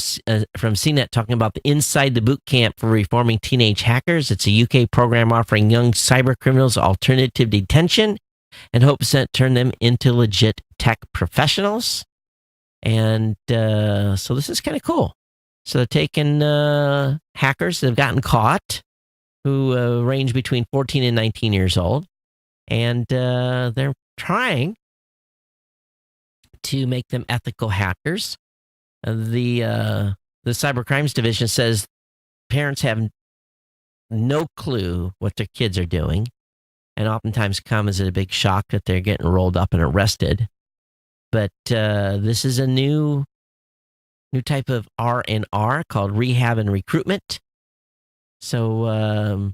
from CNET talking about the Inside the Boot Camp for Reforming Teenage Hackers. It's a UK program offering young cyber criminals alternative detention and hopes to turn them into legit tech professionals. And so this is kind of cool. So they're taking hackers that have gotten caught who range between 14 and 19 years old. And they're trying to make them ethical hackers. The Cyber Crimes Division says parents have no clue what their kids are doing, and oftentimes come as a big shock that they're getting rolled up and arrested. But this is a new type of R&R called rehab and recruitment. So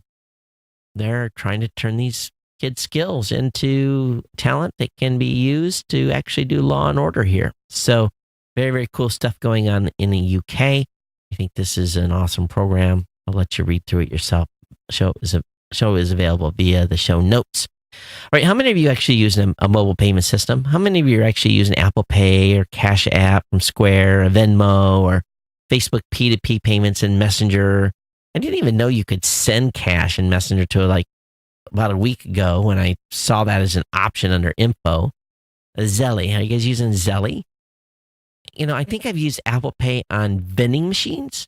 they're trying to turn these kids' skills into talent that can be used to actually do law and order here. So very, very cool stuff going on in the UK. I think this is an awesome program. I'll let you read through it yourself. Show is available via the show notes. All right, how many of you actually use a mobile payment system? How many of you are actually using Apple Pay or Cash App from Square or Venmo or Facebook P2P payments and Messenger? I didn't even know you could send cash in Messenger to like about a week ago when I saw that as an option under info. Zelly, are you guys using Zelly? You know, I think I've used Apple Pay on vending machines.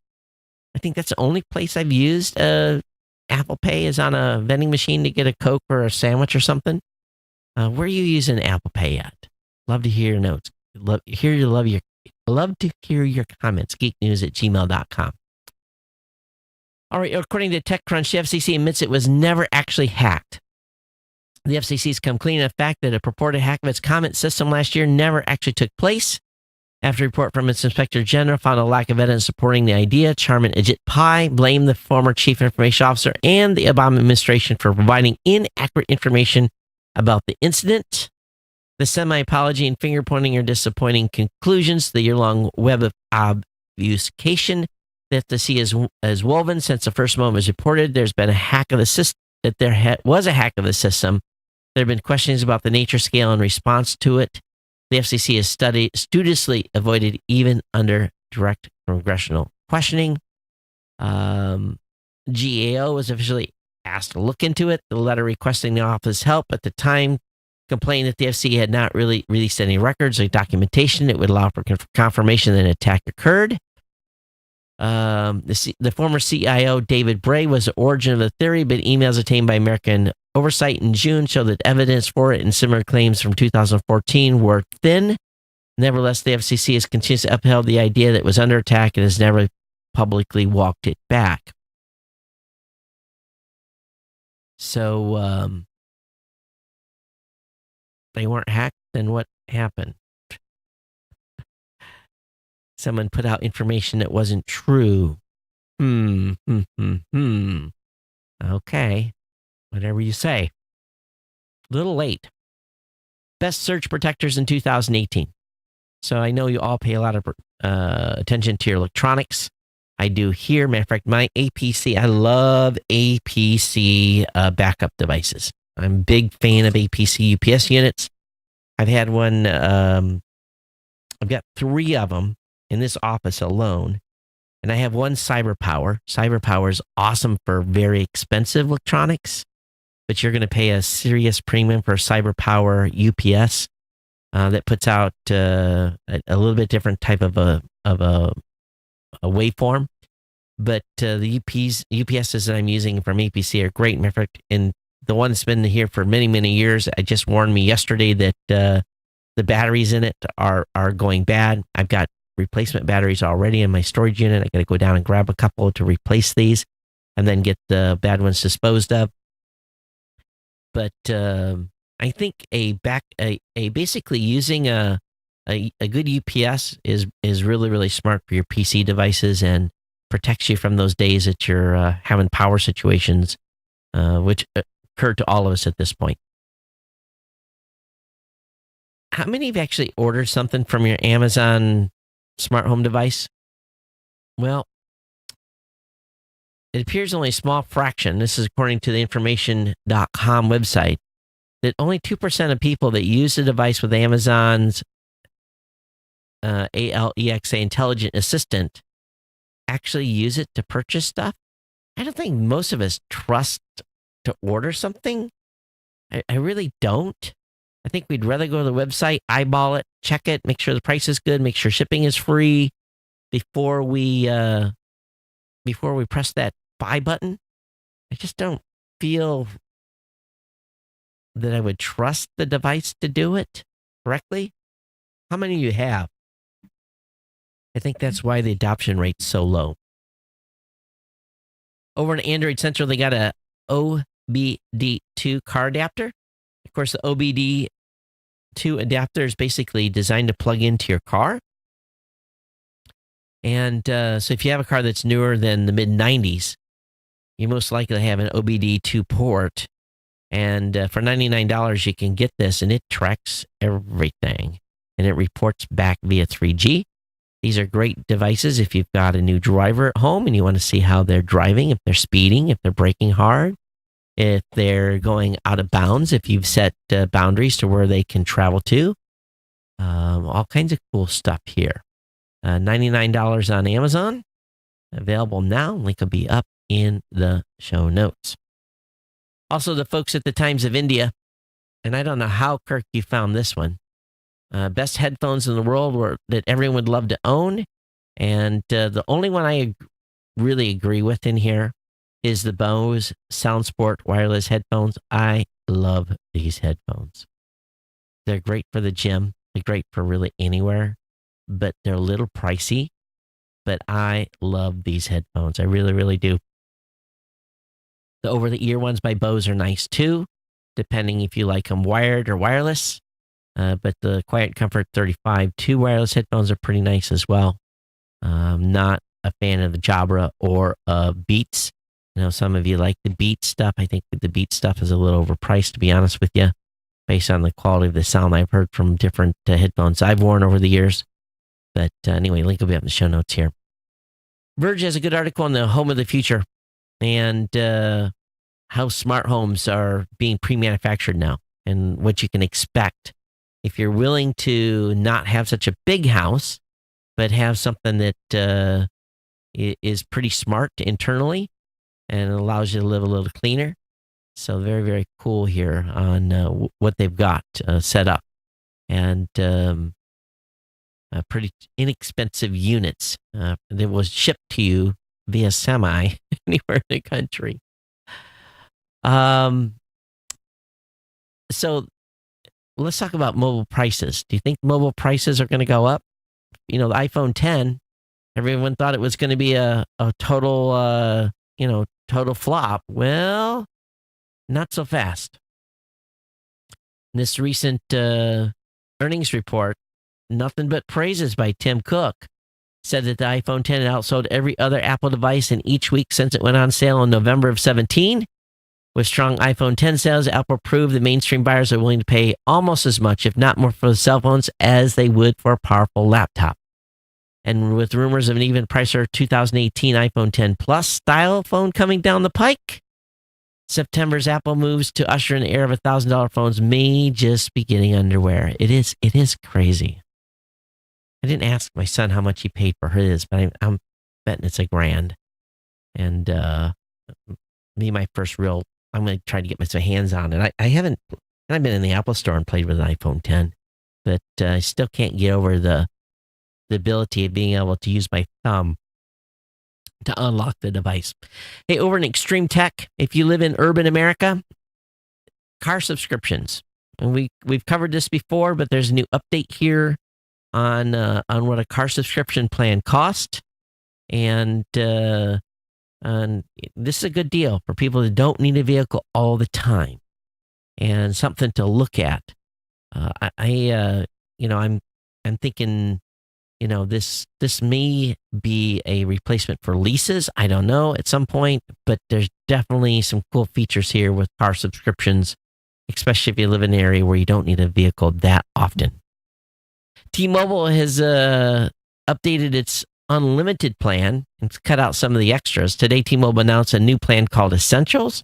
I think that's the only place I've used Apple Pay is on a vending machine to get a Coke or a sandwich or something. Where are you using Apple Pay at? Love to hear your notes. Love to hear your comments. geeknews@gmail.com. All right, according to TechCrunch, the FCC admits it was never actually hacked. The FCC's come clean on the fact that a purported hack of its comment system last year never actually took place. After a report from its Inspector General found a lack of evidence supporting the idea, Chairman Ajit Pai blamed the former Chief Information Officer and the Obama administration for providing inaccurate information about the incident. The semi-apology and finger-pointing are disappointing conclusions to the year-long web of obfuscation that the FCC has woven since the first moment was reported. There's been a hack of the system. That there was a hack of the system. There have been questions about the nature, scale, and response to it. The FCC has studiously avoided even under direct congressional questioning. GAO was officially asked to look into it. The letter requesting the office help at the time complained that the FCC had not really released any records or documentation that would allow for confirmation that an attack occurred. The former CIO, David Bray, was the origin of the theory, but emails obtained by American Oversight in June showed that evidence for it and similar claims from 2014 were thin. Nevertheless, the FCC has continuously upheld the idea that it was under attack and has never publicly walked it back. So, they weren't hacked, then what happened? Someone put out information that wasn't true. Okay. Whatever you say. A little late. Best search protectors in 2018. So I know you all pay a lot of attention to your electronics. I do here. Matter of fact, my APC, I love APC backup devices. I'm a big fan of APC UPS units. I've had one, I've got 3 of them in this office alone. And I have one CyberPower. CyberPower is awesome for very expensive electronics, but you're going to pay a serious premium for CyberPower UPS that puts out a little bit different type of a waveform. But the UPSs that I'm using from APC are great. Matter of fact, and the one that's been here for many, many years, it just warned me yesterday that the batteries in it are going bad. I've got replacement batteries already in my storage unit. I got to go down and grab a couple to replace these and then get the bad ones disposed of. But I think basically using a good UPS is really, really smart for your PC devices and protects you from those days that you're having power situations, which occur to all of us at this point. How many of you actually ordered something from your Amazon smart home device? Well, it appears only a small fraction, this is according to the information.com website, that only 2% of people that use the device with Amazon's Alexa Intelligent Assistant actually use it to purchase stuff. I don't think most of us trust to order something. I really don't. I think we'd rather go to the website, eyeball it, check it, make sure the price is good, make sure shipping is free before we press that buy button. I just don't feel that I would trust the device to do it correctly. How many do you have? I think that's why the adoption rate's so low. Over at Android Central, they got a OBD2 car adapter. Of course, the OBD2 adapter is basically designed to plug into your car. And so if you have a car that's newer than the mid-90s, you most likely have an OBD2 port. And for $99, you can get this, and it tracks everything. And it reports back via 3G. These are great devices if you've got a new driver at home and you want to see how they're driving, if they're speeding, if they're braking hard, if they're going out of bounds, if you've set boundaries to where they can travel to. All kinds of cool stuff here. $99 on Amazon. Available now. Link will be up in the show notes. Also, the folks at the Times of India, and I don't know how, Kirk, you found this one. Best headphones in the world that everyone would love to own. And the only one I really agree with in here is the Bose SoundSport wireless headphones. I love these headphones. They're great for the gym. They're great for really anywhere, but they're a little pricey. But I love these headphones. I really, really do. The over-the-ear ones by Bose are nice too, depending if you like them wired or wireless. But the Quiet Comfort 35 2 wireless headphones are pretty nice as well. Not a fan of the Jabra or Beats. I know some of you like the Beats stuff. I think the Beats stuff is a little overpriced, to be honest with you, based on the quality of the sound I've heard from different headphones I've worn over the years. But anyway, link will be up in the show notes here. Verge has a good article on the home of the future and how smart homes are being pre-manufactured now and what you can expect if you're willing to not have such a big house, but have something that is pretty smart internally and allows you to live a little cleaner. So very, very cool here on what they've got set up. And pretty inexpensive units that was shipped to you via semi anywhere in the country. So let's talk about mobile prices. Do you think mobile prices are going to go up? You know, the iPhone 10, everyone thought it was going to be a total, total flop. Well, not so fast. This recent earnings report, nothing but praises by Tim Cook, said that the iPhone 10 had outsold every other Apple device in each week since it went on sale in November of 2017. With strong iPhone 10 sales, Apple proved that mainstream buyers are willing to pay almost as much, if not more, for the cell phones as they would for a powerful laptop. And with rumors of an even pricier 2018 iPhone 10 Plus style phone coming down the pike, September's Apple moves to usher in the era of $1,000 phones may just be getting underway. It is crazy. I didn't ask my son how much he paid for his, but I'm betting it's $1,000. And my first real, I'm going to try to get my hands on it. I haven't, and I've been in the Apple store and played with an iPhone 10, but I still can't get over the ability of being able to use my thumb to unlock the device. Hey, over in Extreme Tech, if you live in urban America, car subscriptions. And we've covered this before, but there's a new update here on what a car subscription plan costs. And this is a good deal for people that don't need a vehicle all the time, and something to look at. I'm thinking, this may be a replacement for leases. I don't know at some point, but there's definitely some cool features here with car subscriptions, especially if you live in an area where you don't need a vehicle that often. T-Mobile has updated its unlimited plan and cut out some of the extras. Today, T-Mobile announced a new plan called Essentials,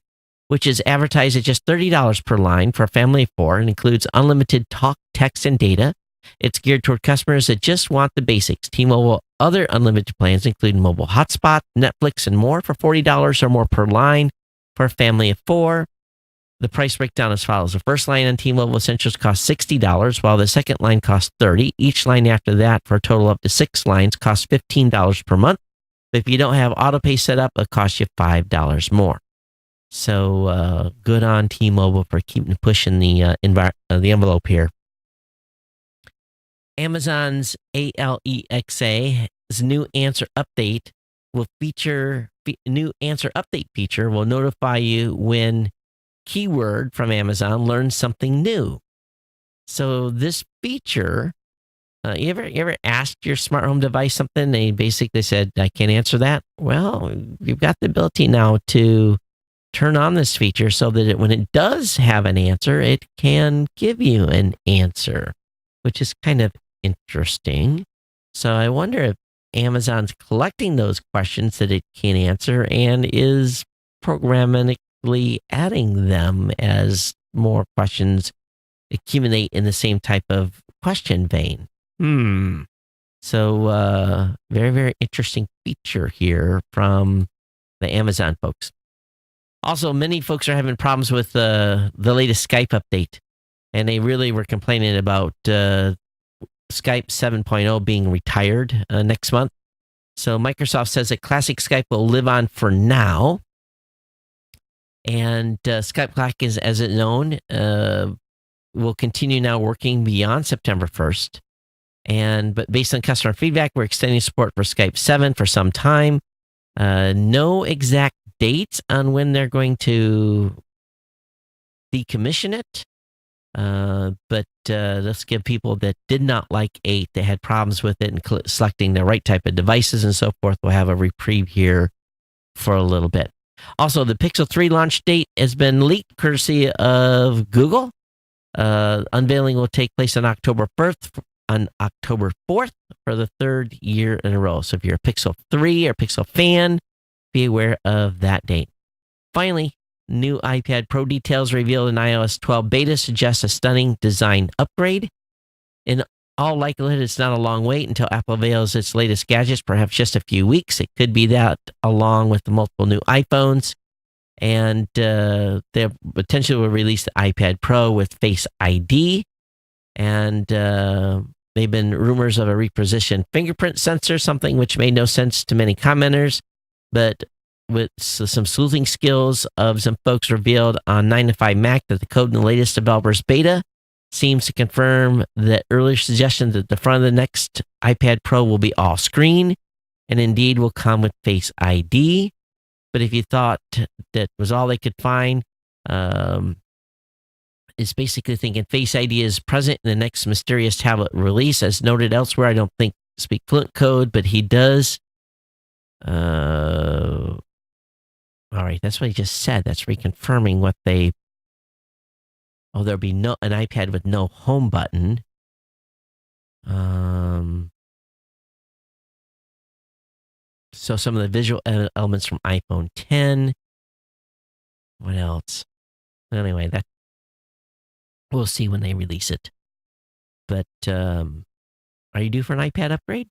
which is advertised at just $30 per line for a family of 4 and includes unlimited talk, text, and data. It's geared toward customers that just want the basics. T-Mobile other unlimited plans include mobile hotspot, Netflix, and more for $40 or more per line for a family of 4. The price breakdown as follows. The first line on T-Mobile Essentials costs $60, while the second line costs $30. Each line after that, for a total up to 6 lines, costs $15 per month. But if you don't have autopay set up, it'll cost you $5 more. So good on T-Mobile for keeping pushing the envelope here. Amazon's Alexa's new answer update will feature feature will notify you when keyword from Amazon learns something new. So this feature, you ever asked your smart home device something? They basically said, I can't answer that. Well, you've got the ability now to turn on this feature so that when it does have an answer, it can give you an answer, which is kind of interesting. So I wonder if Amazon's collecting those questions that it can answer and is programmatically adding them as more questions accumulate in the same type of question vein. So very, very interesting feature here from the Amazon folks. Also, many folks are having problems with the latest Skype update, and they really were complaining about Skype 7.0 being retired next month. So Microsoft says that classic Skype will live on for now, and Skype Classic, as it's known, will continue now working beyond September 1st. But based on customer feedback, we're extending support for Skype 7 for some time. No exact dates on when they're going to decommission it. But let's give people that did not like 8, that had problems with it and selecting the right type of devices and so forth, will have a reprieve here for a little bit. Also, the Pixel 3 launch date has been leaked courtesy of Google. Unveiling will take place on October 4th for the 3rd year in a row. So if you're a Pixel 3 or Pixel fan, be aware of that date. Finally, new iPad Pro details revealed in iOS 12 beta suggest a stunning design upgrade. In all likelihood, it's not a long wait until Apple unveils its latest gadgets, perhaps just a few weeks. It could be that, along with the multiple new iPhones. And they potentially will release the iPad Pro with Face ID. And they've been rumors of a repositioned fingerprint sensor, something which made no sense to many commenters. But with some sleuthing skills of some folks revealed on 9to5Mac that the code in the latest developers beta seems to confirm that earlier suggestions that the front of the next iPad Pro will be all screen and indeed will come with Face ID. But if you thought that was all they could find, it's basically thinking Face ID is present in the next mysterious tablet release. As noted elsewhere, I don't think speak fluent code, but he does. All right, that's what he just said. That's reconfirming what they... Oh, there'll be an iPad with no home button. So some of the visual elements from iPhone 10. What else? Anyway, that we'll see when they release it. But are you due for an iPad upgrade?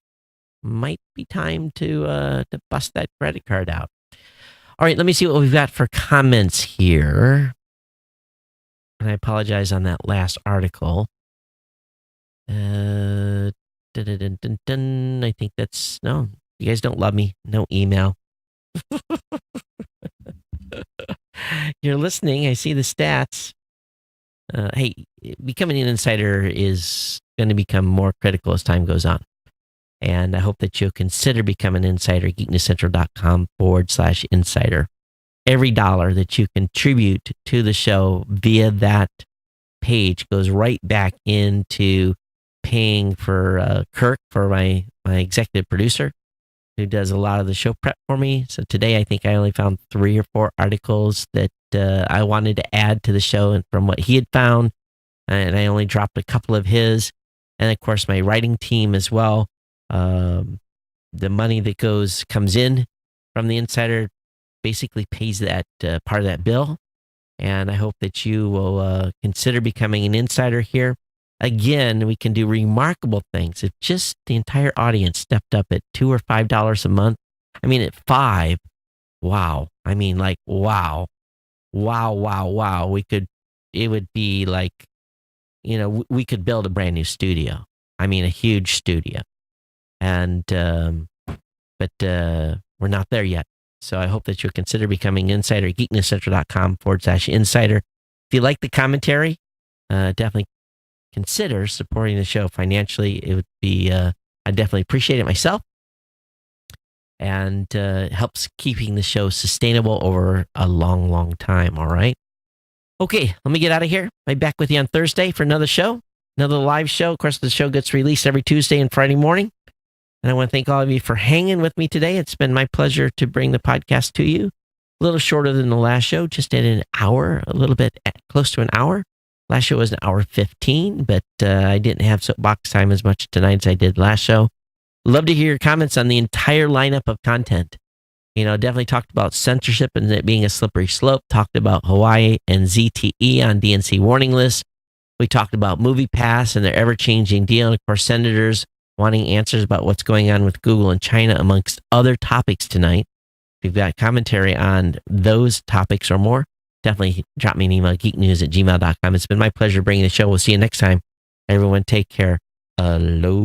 Might be time to bust that credit card out. All right, let me see what we've got for comments here. And I apologize on that last article. I think that's... No, you guys don't love me. No email. You're listening. I see the stats. Hey, becoming an insider is going to become more critical as time goes on. And I hope that you'll consider becoming an insider, geeknewscentral.com/insider. Every dollar that you contribute to the show via that page goes right back into paying for Kirk, for my executive producer, who does a lot of the show prep for me. So today I think I only found 3 or 4 articles that I wanted to add to the show and from what he had found. And I only dropped a couple of his. And of course, my writing team as well. the money that comes in from the insider basically pays that part of that bill. And I hope that you will consider becoming an insider here. Again, we can do remarkable things if just the entire audience stepped up at $2 or $5 a month. I mean, at $5, wow. I mean, like, wow. It would be like, we could build a brand new studio. I mean, a huge studio. And, but we're not there yet. So I hope that you'll consider becoming insider at geeknewscentral.com/insider. If you like the commentary, definitely consider supporting the show financially. It would be, I definitely appreciate it myself. And helps keeping the show sustainable over a long, long time. All right. Okay, let me get out of here. I'll be back with you on Thursday for another show, another live show. Of course, the show gets released every Tuesday and Friday morning. And I want to thank all of you for hanging with me today. It's been my pleasure to bring the podcast to you. A little shorter than the last show, just at an hour, a little bit close to an hour. Last show was an hour 15, but I didn't have soapbox time as much tonight as I did last show. Love to hear your comments on the entire lineup of content. Definitely talked about censorship and it being a slippery slope. Talked about Hawaii and ZTE on DNC warning lists. We talked about MoviePass and their ever-changing deal. And of course, senators wanting answers about what's going on with Google and China, amongst other topics tonight. If you've got commentary on those topics or more, definitely drop me an email, geeknews@gmail.com. It's been my pleasure bringing the show. We'll see you next time. Everyone take care. Aloha.